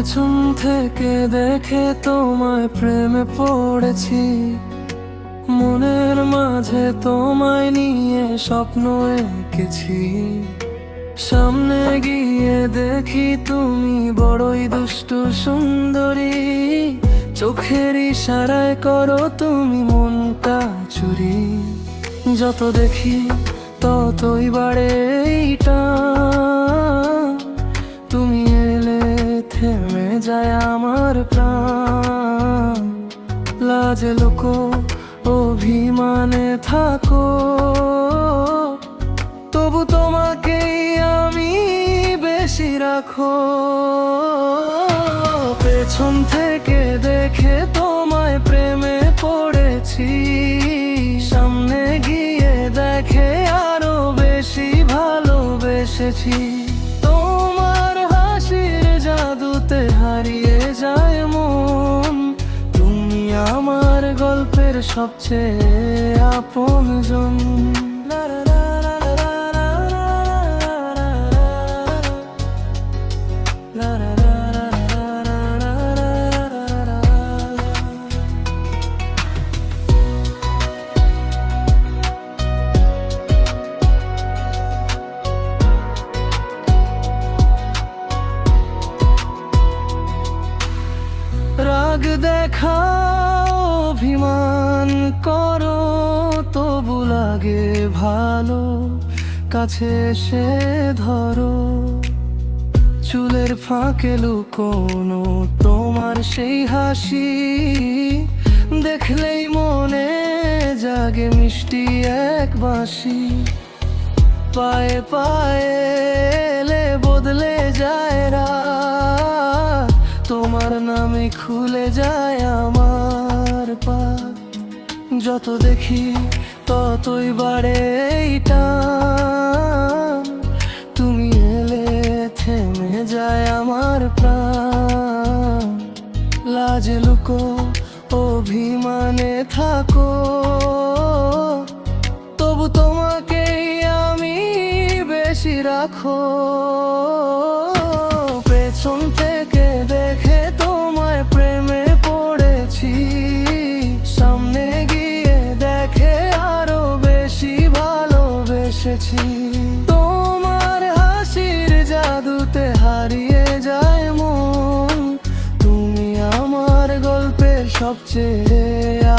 পেছন থেকে দেখে তোমায় প্রেমে পড়েছি, মনের মাঝে তোমায় নিয়ে স্বপ্ন এঁকেছি। সামনে গিয়ে দেখি তুমি বড়ই দুষ্টু সুন্দরী, চোখের ইশারায় করো তুমি মনটা চুরি। যত দেখি ততই বাড়ে এই টান, তুমি এলে থেমে যায় আমার প্রাণ। লাজে লুকো অভিমানে থাকো, তবু তোমাকেই আমি বেশি রাখো। পেছন থেকে দেখে তোমায় প্রেমে পড়েছি, সামনে গিয়ে দেখে আরো বেশি ভালোবেসেছি। তোমার হাসির জাদুতে হারিয়ে যায় মন, তুমি আমার গল্পের সবচেয়ে আপনজন। রাগ দেখাও অভিমান করো, তবু লাগে ভালো, কাছে এসে ধরো। চুলের ফাঁকে লুকোনো তোমার সেই হাসি, দেখলেই মনে জাগে মিষ্টি এক বাঁশি। পায়ে পায়ে এলে বদলে যায় রাত, তোমার নামে খুলে যায় আমার পথ। যত দেখি ততই বাড়ে এই টান, তুমি এলে থেমে যায় আমার প্রাণ। লাজে লুকো অভিমানে থাকো, তবু তোমাকেই আমি বেশি রাখো। পেছন থেকে দেখে তোমায় প্রেমে পড়েছি, সামনে গিয়ে দেখে আরো বেশি ভালোবেসেছি। তোমার হাসির জাদুতে হারিয়ে যায় মন, তুমি আমার গল্পের সবচেয়ে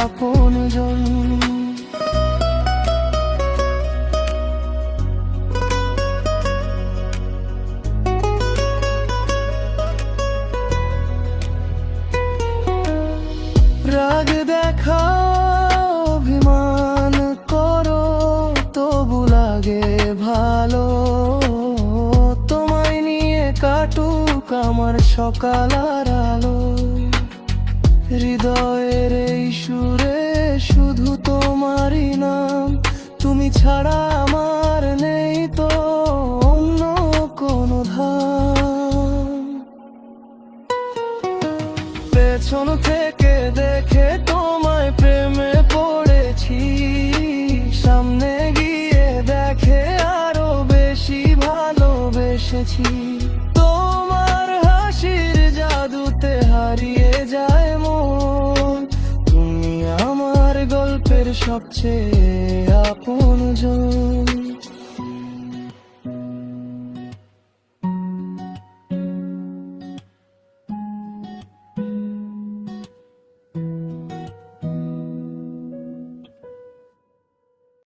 আপনজন। রাগ দেখাও অভিমান করো, তবু লাগে ভালো, তোমায় নিয়ে কাটুক আমার সকাল আর আলো। হৃদয়ের এই সুরে শুধু তোমারই নাম, তুমি ছাড়া আমার নেই তো অন্য কোনো ধাম। পেছন থেকে দেখে তোমায় প্রেমে পড়েছি, সামনে গিয়ে দেখে আরো বেশি ভালোবেসেছি। তোমার হাসির জাদুতে হারিয়ে যায় মন, তুমি আমার গল্পের সবচেয়ে আপন।